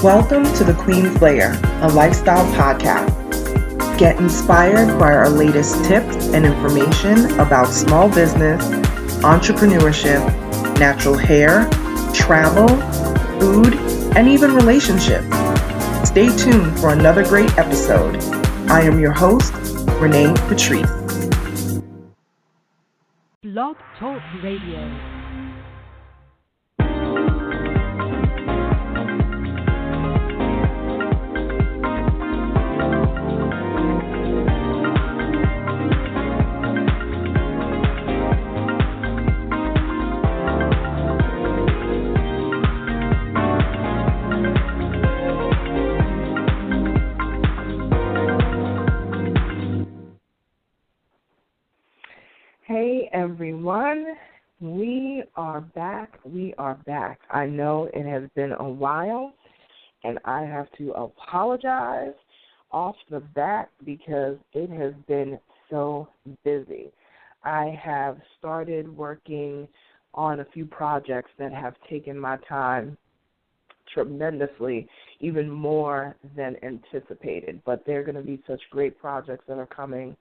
Welcome to the Queen's Lair, a lifestyle podcast. Get inspired by our latest tips and information about small business, entrepreneurship, natural hair, travel, food, and even relationships. Stay tuned for another great episode. I am your host, Renée Patrice. Blog Talk Radio. Hey everyone, we are back. I know it has been a while, and I have to apologize off the bat because it has been so busy. I have started working on a few projects that have taken my time tremendously, even more than anticipated, but they're going to be such great projects that are coming,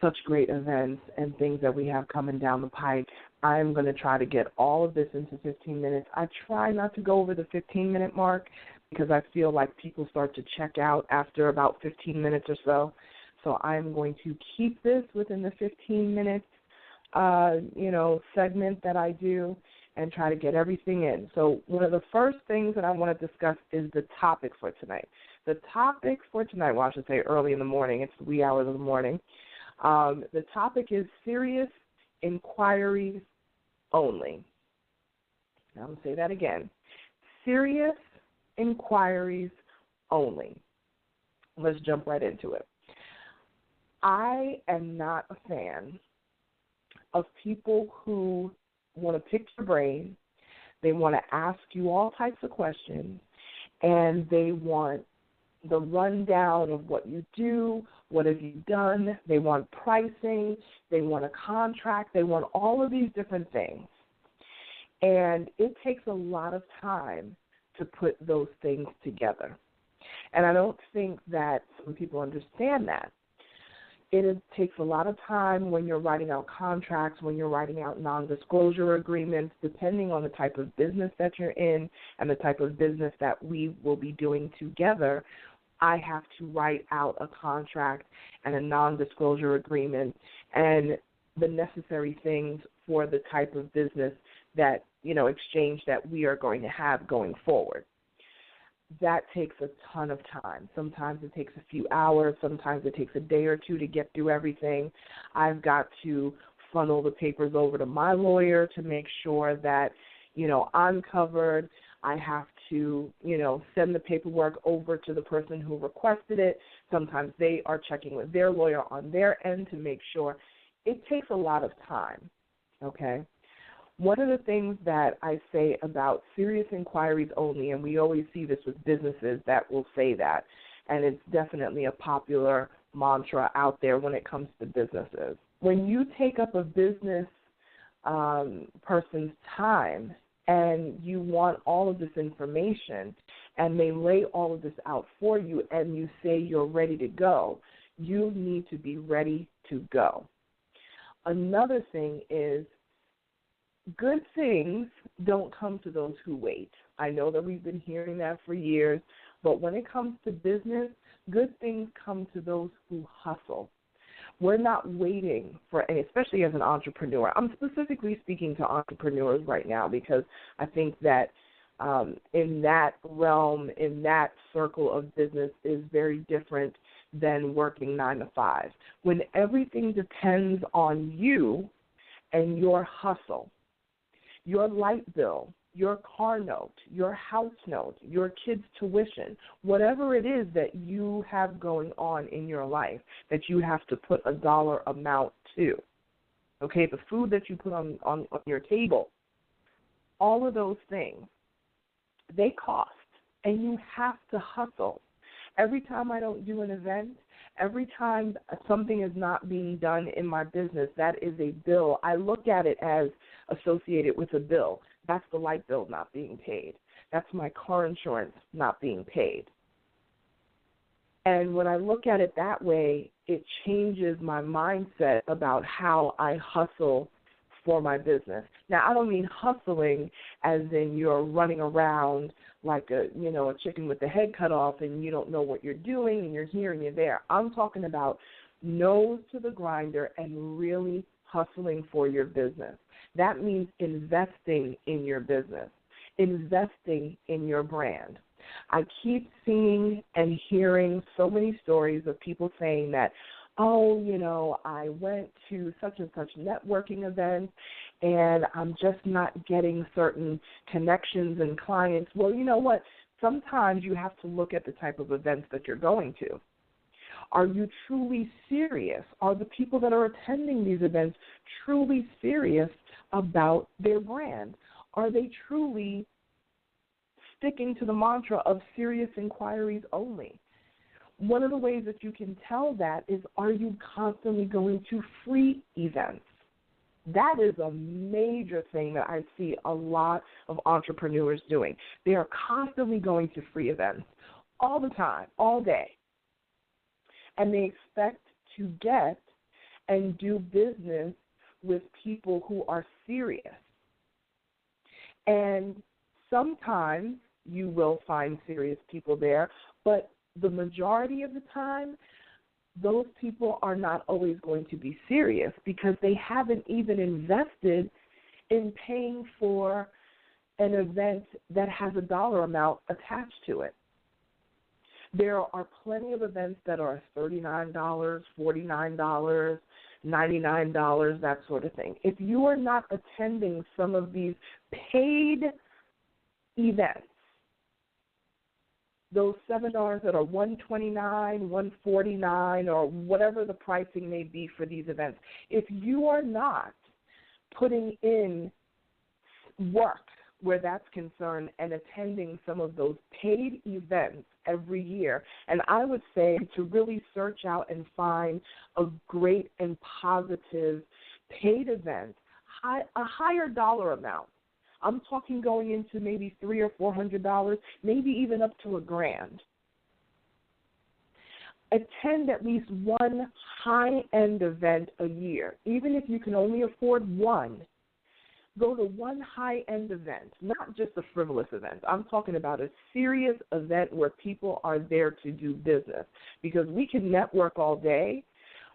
such great events and things that we have coming down the pike. I'm going to try to get all of this into 15 minutes. I try not to go over the 15-minute mark because I feel like people start to check out after about 15 minutes or so. So I'm going to keep this within the 15-minute, segment that I do and try to get everything in. So one of the first things that I want to discuss is the topic for tonight. The topic for tonight, well, I should say early in the morning. It's the wee hours of the morning. The topic is serious inquiries only. Now, I'm going to say that again. Serious inquiries only. Let's jump right into it. I am not a fan of people who want to pick your brain, they want to ask you all types of questions, and they want the rundown of what you do, what have you done, they want pricing, they want a contract, they want all of these different things. And it takes a lot of time to put those things together. And I don't think that some people understand that. It takes a lot of time when you're writing out contracts, when you're writing out non-disclosure agreements, depending on the type of business that you're in and the type of business that we will be doing together. I have to write out a contract and a non-disclosure agreement and the necessary things for the type of business that, exchange that we are going to have going forward. That takes a ton of time. Sometimes it takes a few hours. Sometimes it takes a day or two to get through everything. I've got to funnel the papers over to my lawyer to make sure that, I'm covered. I have to, send the paperwork over to the person who requested it. Sometimes they are checking with their lawyer on their end to make sure. It takes a lot of time, okay? One of the things that I say about serious inquiries only, and we always see this with businesses that will say that, and it's definitely a popular mantra out there when it comes to businesses. When you take up a business person's time and you want all of this information and they lay all of this out for you and you say you're ready to go, you need to be ready to go. Another thing is good things don't come to those who wait. I know that we've been hearing that for years, but when it comes to business, good things come to those who hustle. We're not waiting for, and especially as an entrepreneur. I'm specifically speaking to entrepreneurs right now because I think that in that realm, in that circle of business is very different than working 9 to 5. When everything depends on you and your hustle, your light bill, your car note, your house note, your kids' tuition, whatever it is that you have going on in your life that you have to put a dollar amount to, okay, the food that you put on your table, all of those things, they cost, and you have to hustle. Every time I don't do an event, every time something is not being done in my business, that is a bill. I look at it as associated with a bill. That's the light bill not being paid. That's my car insurance not being paid. And when I look at it that way, it changes my mindset about how I hustle for my business. Now, I don't mean hustling as in you're running around like a chicken with the head cut off and you don't know what you're doing and you're here and you're there. I'm talking about nose to the grinder and really hustling for your business. That means investing in your business, investing in your brand. I keep seeing and hearing so many stories of people saying that, I went to such and such networking event and I'm just not getting certain connections and clients. Well, you know what? Sometimes you have to look at the type of events that you're going to. Are you truly serious? Are the people that are attending these events truly serious about their brand? Are they truly sticking to the mantra of serious inquiries only? One of the ways that you can tell that is, are you constantly going to free events? That is a major thing that I see a lot of entrepreneurs doing. They are constantly going to free events all the time, all day. And they expect to get and do business with people who are serious. And sometimes you will find serious people there, but the majority of the time, those people are not always going to be serious because they haven't even invested in paying for an event that has a dollar amount attached to it. There are plenty of events that are $39, $49, $99, that sort of thing. If you are not attending some of these paid events, those seminars that are $129, $149, or whatever the pricing may be for these events, if you are not putting in work where that's concerned and attending some of those paid events every year, and I would say to really search out and find a great and positive paid event, a higher dollar amount. I'm talking going into maybe $300 or $400, maybe even up to $1,000. Attend at least one high-end event a year. Even if you can only afford one, go to one high-end event, not just a frivolous event. I'm talking about a serious event where people are there to do business, because we can network all day,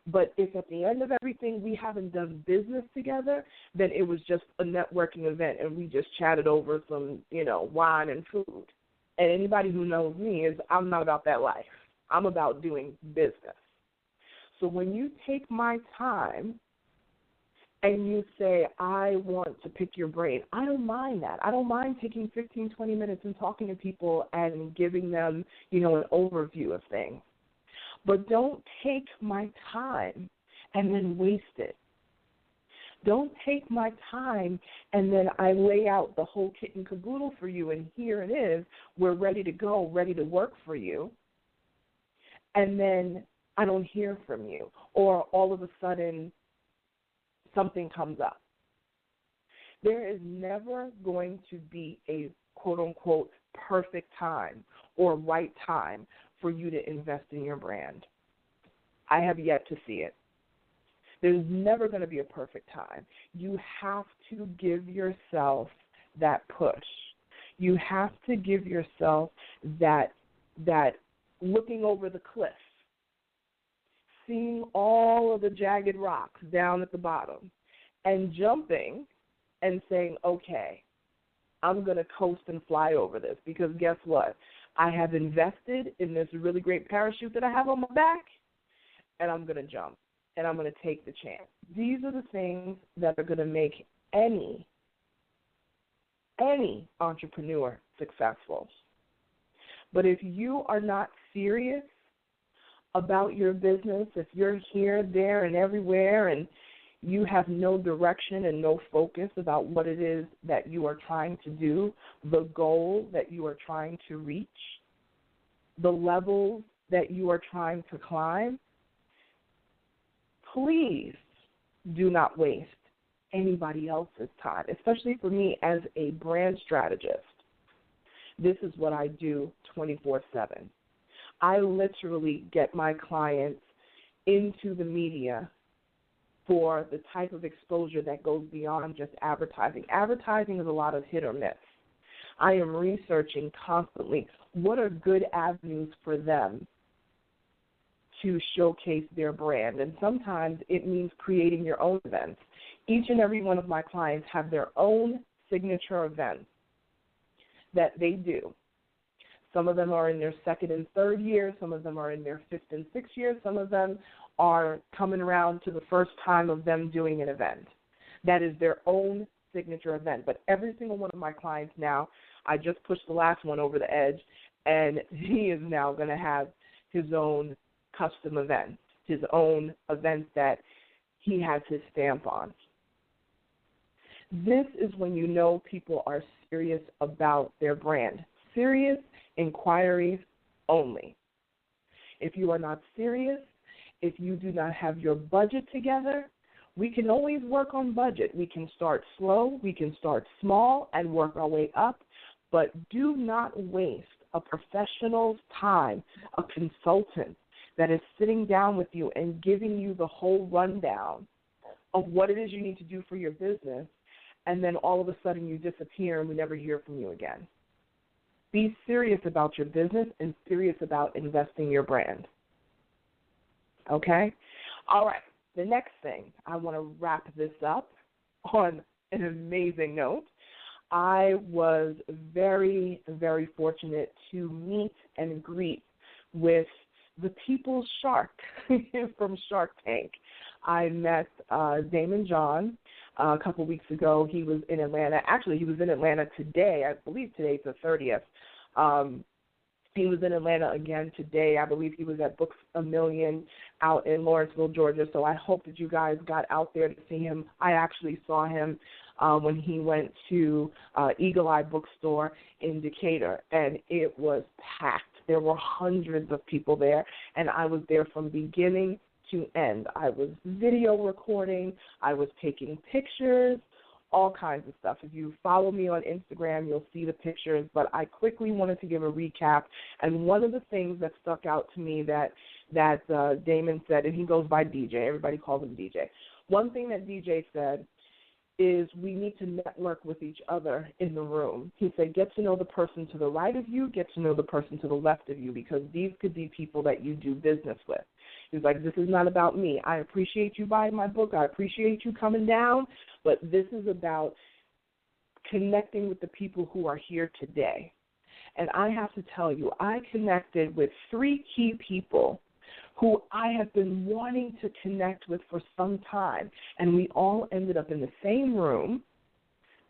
but if at the end of everything we haven't done business together, then it was just a networking event and we just chatted over some, wine and food. And anybody who knows me is I'm not about that life. I'm about doing business. So when you take my time and you say, I want to pick your brain, I don't mind that. I don't mind taking 15, 20 minutes and talking to people and giving them, an overview of things. But don't take my time and then waste it. Don't take my time and then I lay out the whole kit and caboodle for you, and here it is. We're ready to go, ready to work for you. And then I don't hear from you, or all of a sudden something comes up. There is never going to be a quote-unquote perfect time or right time for you to invest in your brand. I have yet to see it. There's never going to be a perfect time. You have to give yourself that push. You have to give yourself that looking over the cliff, seeing all of the jagged rocks down at the bottom, and jumping and saying, okay, I'm going to coast and fly over this, because guess what? I have invested in this really great parachute that I have on my back, and I'm going to jump, and I'm going to take the chance. These are the things that are going to make any entrepreneur successful. But if you are not serious about your business, if you're here, there, and everywhere, and you have no direction and no focus about what it is that you are trying to do, the goal that you are trying to reach, the levels that you are trying to climb, please do not waste anybody else's time, especially for me as a brand strategist. This is what I do 24/7. I literally get my clients into the media for the type of exposure that goes beyond just advertising. Advertising is a lot of hit or miss. I am researching constantly what are good avenues for them to showcase their brand. And sometimes it means creating your own events. Each and every one of my clients have their own signature events that they do. Some of them are in their second and third year. Some of them are in their fifth and sixth year. Some of them are coming around to the first time of them doing an event. That is their own signature event. But every single one of my clients now, I just pushed the last one over the edge, and he is now going to have his own custom event, his own event that he has his stamp on. This is when you know people are serious about their brand. Serious inquiries only. If you are not serious, if you do not have your budget together, we can always work on budget. We can start slow, we can start small and work our way up, but do not waste a professional's time, a consultant that is sitting down with you and giving you the whole rundown of what it is you need to do for your business, and then all of a sudden you disappear and we never hear from you again. Be serious about your business and serious about investing your brand. Okay? All right. The next thing, I want to wrap this up on an amazing note. I was very, very fortunate to meet and greet with the people's shark from Shark Tank. I met Daymond John a couple weeks ago. He was in Atlanta. Actually, he was in Atlanta today. I believe today's the 30th. He was in Atlanta again today. I believe he was at Books A Million out in Lawrenceville, Georgia. So I hope that you guys got out there to see him. I actually saw him when he went to Eagle Eye Bookstore in Decatur, and it was packed. There were hundreds of people there, and I was there from beginning to end. I was video recording. I was taking pictures, all kinds of stuff. If you follow me on Instagram, you'll see the pictures, but I quickly wanted to give a recap. And one of the things that stuck out to me that Daymond said, and he goes by DJ, everybody calls him DJ. One thing that DJ said is we need to network with each other in the room. He said, get to know the person to the right of you, get to know the person to the left of you, because these could be people that you do business with. He was like, this is not about me. I appreciate you buying my book. I appreciate you coming down, but this is about connecting with the people who are here today. And I have to tell you, I connected with 3 key people who I have been wanting to connect with for some time, and we all ended up in the same room,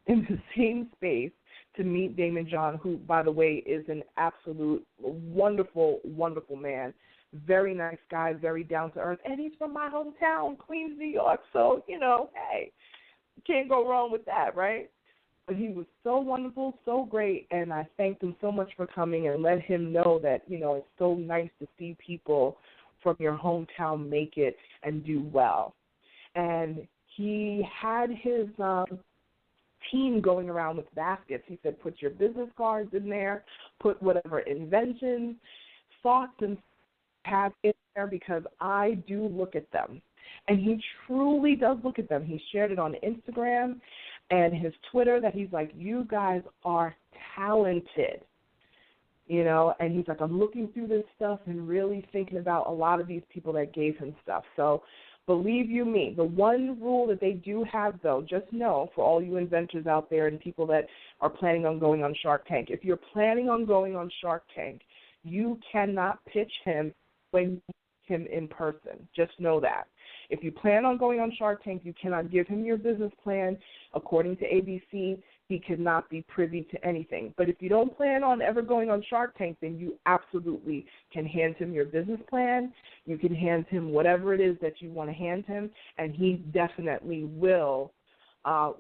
in the same space, to meet Daymond John, who, by the way, is an absolute wonderful, wonderful man. Very nice guy, very down-to-earth, and he's from my hometown, Queens, New York, so, hey, can't go wrong with that, right? But he was so wonderful, so great, and I thanked him so much for coming and let him know that, it's so nice to see people from your hometown make it and do well. And he had his team going around with baskets. He said, put your business cards in there, put whatever inventions, thoughts, and have in there, because I do look at them. And he truly does look at them. He shared it on Instagram and his Twitter that he's like, you guys are talented. And he's like, I'm looking through this stuff and really thinking about a lot of these people that gave him stuff. So believe you me, the one rule that they do have, though, just know for all you inventors out there and people that are planning on going on Shark Tank, if you're planning on going on Shark Tank, you cannot pitch him when you meet him in person. Just know that. If you plan on going on Shark Tank, you cannot give him your business plan. According to ABC, he cannot be privy to anything. But if you don't plan on ever going on Shark Tank, then you absolutely can hand him your business plan. You can hand him whatever it is that you want to hand him, and he definitely will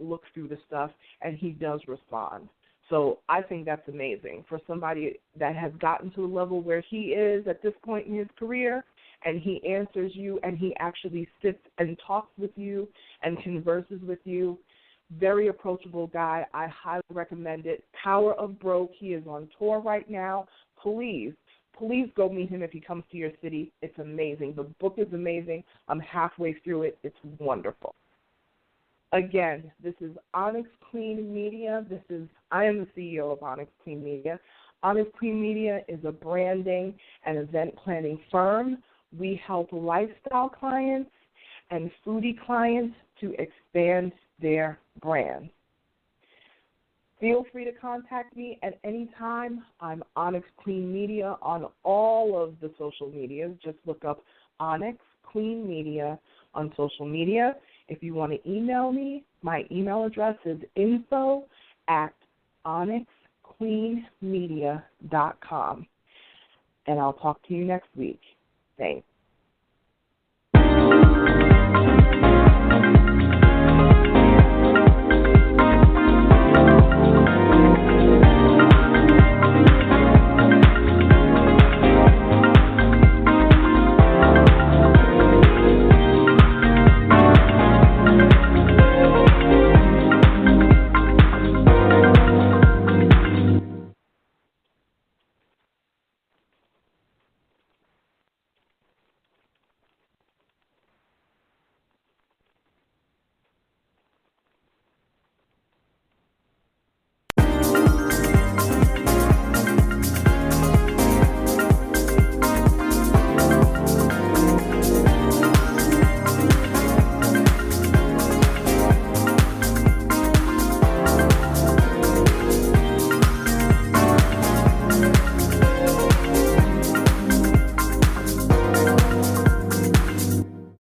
look through the stuff, and he does respond. So I think that's amazing for somebody that has gotten to the level where he is at this point in his career, and he answers you, and he actually sits and talks with you and converses with you. Very approachable guy. I highly recommend it. Power of Broke. He is on tour right now. Please go meet him if he comes to your city. It's amazing. The book is amazing. I'm halfway through it. It's wonderful. Again, this is OnyxQueen Media. I am the CEO of OnyxQueen Media. OnyxQueen Media is a branding and event planning firm. We help lifestyle clients and foodie clients to expand their brand. Feel free to contact me at any time. I'm OnyxQueen Media on all of the social medias. Just look up OnyxQueen Media on social media. If you want to email me, my email address is info@OnyxQueenMedia.com. And I'll talk to you next week. Thanks.